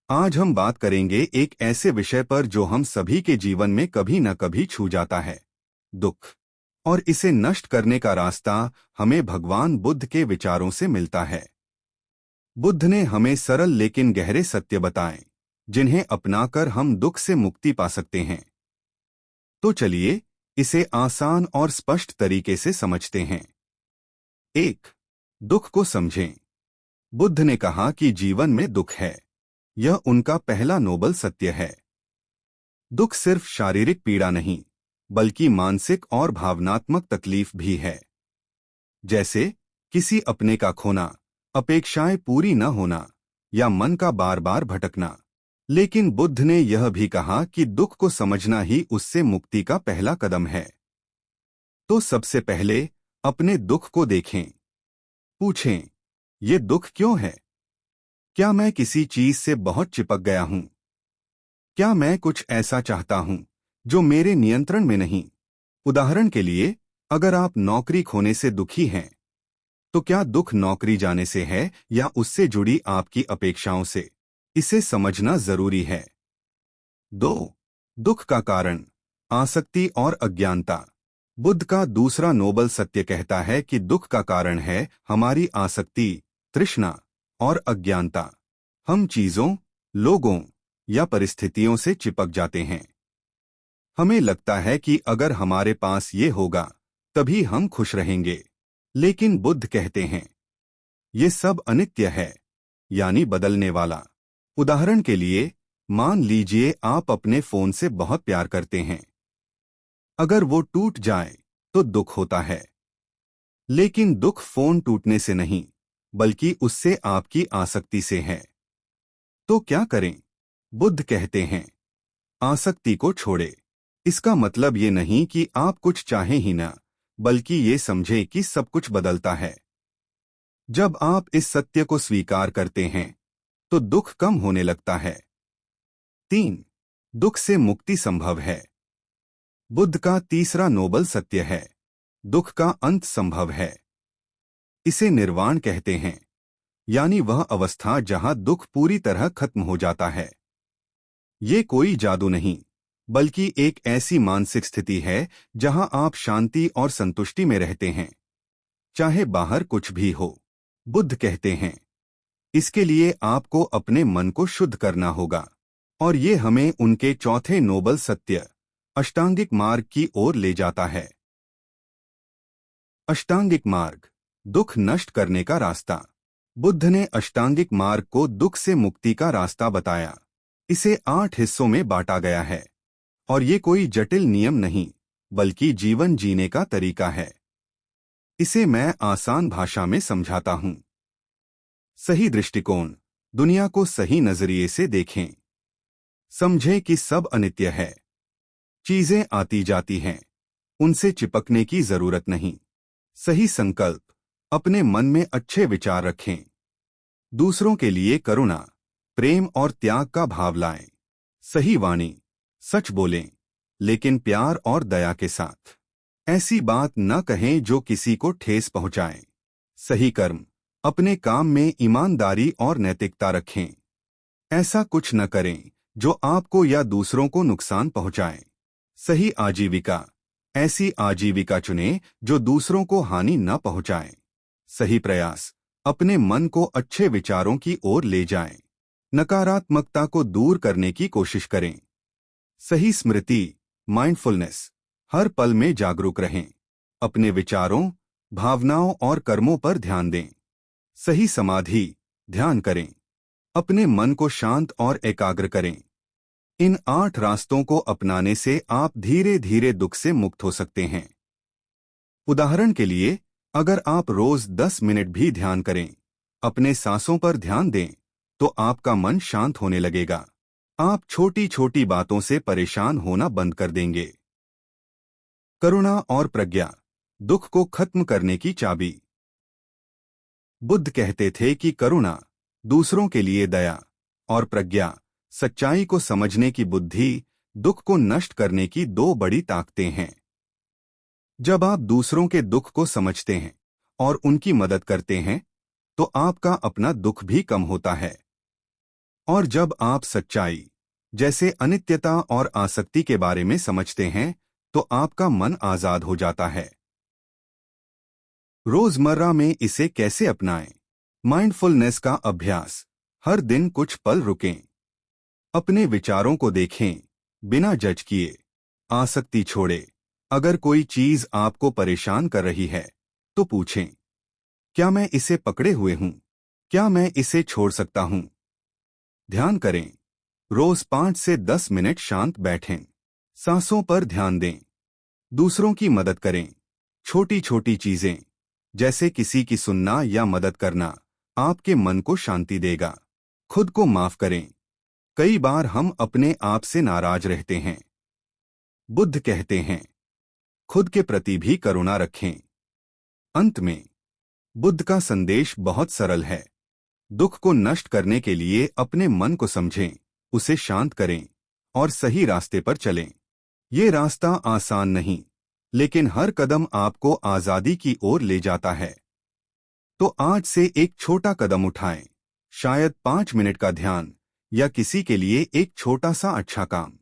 आज हम बात करेंगे एक ऐसे विषय पर जो हम सभी के जीवन में कभी न कभी छू जाता है, दुख। और इसे नष्ट करने का रास्ता हमें भगवान बुद्ध के विचारों से मिलता है। बुद्ध ने हमें सरल लेकिन गहरे सत्य बताए, जिन्हें अपनाकर हम दुख से मुक्ति पा सकते हैं। तो चलिए इसे आसान और स्पष्ट तरीके से समझते हैं। 1. दुख को समझें। बुद्ध ने कहा कि जीवन में दुख है। यह उनका पहला नोबल सत्य है। दुख सिर्फ शारीरिक पीड़ा नहीं, बल्कि मानसिक और भावनात्मक तकलीफ भी है। जैसे किसी अपने का खोना, अपेक्षाएं पूरी न होना या मन का बार बार भटकना। लेकिन बुद्ध ने यह भी कहा कि दुख को समझना ही उससे मुक्ति का पहला कदम है। तो सबसे पहले अपने दुख को देखें। पूछें, ये दुख क्यों है? क्या मैं किसी चीज से बहुत चिपक गया हूं? क्या मैं कुछ ऐसा चाहता हूं जो मेरे नियंत्रण में नहीं? उदाहरण के लिए, अगर आप नौकरी खोने से दुखी हैं, तो क्या दुख नौकरी जाने से है या उससे जुड़ी आपकी अपेक्षाओं से? इसे समझना जरूरी है। 2. दुख का कारण, आसक्ति और अज्ञानता। बुद्ध का दूसरा नोबल सत्य कहता है कि दुख का कारण है हमारी आसक्ति, तृष्णा और अज्ञानता। हम चीजों, लोगों या परिस्थितियों से चिपक जाते हैं। हमें लगता है कि अगर हमारे पास ये होगा तभी हम खुश रहेंगे। लेकिन बुद्ध कहते हैं, ये सब अनित्य है, यानी बदलने वाला। उदाहरण के लिए, मान लीजिए आप अपने फोन से बहुत प्यार करते हैं। अगर वो टूट जाए तो दुख होता है। लेकिन दुख फोन टूटने से नहीं, बल्कि उससे आपकी आसक्ति से है। तो क्या करें? बुद्ध कहते हैं, आसक्ति को छोड़े। इसका मतलब ये नहीं कि आप कुछ चाहें ही ना, बल्कि ये समझें कि सब कुछ बदलता है। जब आप इस सत्य को स्वीकार करते हैं, तो दुख कम होने लगता है। 3. दुख से मुक्ति संभव है। बुद्ध का तीसरा नोबल सत्य है, दुख का अंत संभव है। इसे निर्वाण कहते हैं, यानी वह अवस्था जहां दुख पूरी तरह खत्म हो जाता है। ये कोई जादू नहीं, बल्कि एक ऐसी मानसिक स्थिति है जहां आप शांति और संतुष्टि में रहते हैं, चाहे बाहर कुछ भी हो। बुद्ध कहते हैं, इसके लिए आपको अपने मन को शुद्ध करना होगा। और ये हमें उनके चौथे नोबल सत्य, अष्टांगिक मार्ग की ओर ले जाता है। अष्टांगिक मार्ग, दुख नष्ट करने का रास्ता। बुद्ध ने अष्टांगिक मार्ग को दुख से मुक्ति का रास्ता बताया। इसे 8 हिस्सों में बांटा गया है। और ये कोई जटिल नियम नहीं, बल्कि जीवन जीने का तरीका है। इसे मैं आसान भाषा में समझाता हूं। सही दृष्टिकोण, दुनिया को सही नजरिए से देखें। समझें कि सब अनित्य है। चीजें आती जाती हैं, उनसे चिपकने की जरूरत नहीं। सही संकल्प, अपने मन में अच्छे विचार रखें। दूसरों के लिए करुणा, प्रेम और त्याग का भाव लाएं। सही वाणी, सच बोलें, लेकिन प्यार और दया के साथ। ऐसी बात न कहें जो किसी को ठेस पहुंचाए। सही कर्म, अपने काम में ईमानदारी और नैतिकता रखें। ऐसा कुछ न करें जो आपको या दूसरों को नुकसान पहुंचाए। सही आजीविका, ऐसी आजीविका चुनें जो दूसरों को हानि न पहुंचाए। सही प्रयास, अपने मन को अच्छे विचारों की ओर ले जाएं। नकारात्मकता को दूर करने की कोशिश करें। सही स्मृति, माइंडफुलनेस, हर पल में जागरूक रहें। अपने विचारों, भावनाओं और कर्मों पर ध्यान दें। सही समाधि, ध्यान करें। अपने मन को शांत और एकाग्र करें। इन 8 रास्तों को अपनाने से आप धीरे धीरे दुख से मुक्त हो सकते हैं। उदाहरण के लिए, अगर आप रोज 10 मिनट भी ध्यान करें, अपने सांसों पर ध्यान दें, तो आपका मन शांत होने लगेगा। आप छोटी छोटी बातों से परेशान होना बंद कर देंगे। करुणा और प्रज्ञा, दुख को खत्म करने की चाबी। बुद्ध कहते थे कि करुणा, दूसरों के लिए दया, और प्रज्ञा, सच्चाई को समझने की बुद्धि, दुख को नष्ट करने की 2 बड़ी ताकतें हैं। जब आप दूसरों के दुख को समझते हैं और उनकी मदद करते हैं, तो आपका अपना दुख भी कम होता है। और जब आप सच्चाई जैसे अनित्यता और आसक्ति के बारे में समझते हैं तो आपका मन आजाद हो जाता है। रोजमर्रा में इसे कैसे अपनाएं? माइंडफुलनेस का अभ्यास। हर दिन कुछ पल रुकें, अपने विचारों को देखें बिना जज किए, आसक्ति छोड़े। अगर कोई चीज आपको परेशान कर रही है तो पूछें, क्या मैं इसे पकड़े हुए हूं? क्या मैं इसे छोड़ सकता हूं? ध्यान करें। रोज 5 से 10 मिनट शांत बैठें, सांसों पर ध्यान दें, दूसरों की मदद करें। छोटी छोटी चीजें जैसे किसी की सुनना या मदद करना आपके मन को शांति देगा। खुद को माफ करें। कई बार हम अपने आप से नाराज रहते हैं। बुद्ध कहते हैं, खुद के प्रति भी करुणा रखें। अंत में बुद्ध का संदेश बहुत सरल है। दुख को नष्ट करने के लिए अपने मन को समझें, उसे शांत करें और सही रास्ते पर चलें। ये रास्ता आसान नहीं, लेकिन हर कदम आपको आजादी की ओर ले जाता है। तो आज से एक छोटा कदम उठाएं, शायद 5 मिनट का ध्यान या किसी के लिए एक छोटा सा अच्छा काम।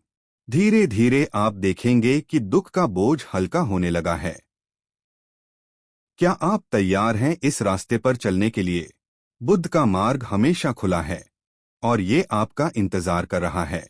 धीरे धीरे आप देखेंगे कि दुख का बोझ हल्का होने लगा है। क्या आप तैयार हैं इस रास्ते पर चलने के लिए? बुद्ध का मार्ग हमेशा खुला है और ये आपका इंतजार कर रहा है।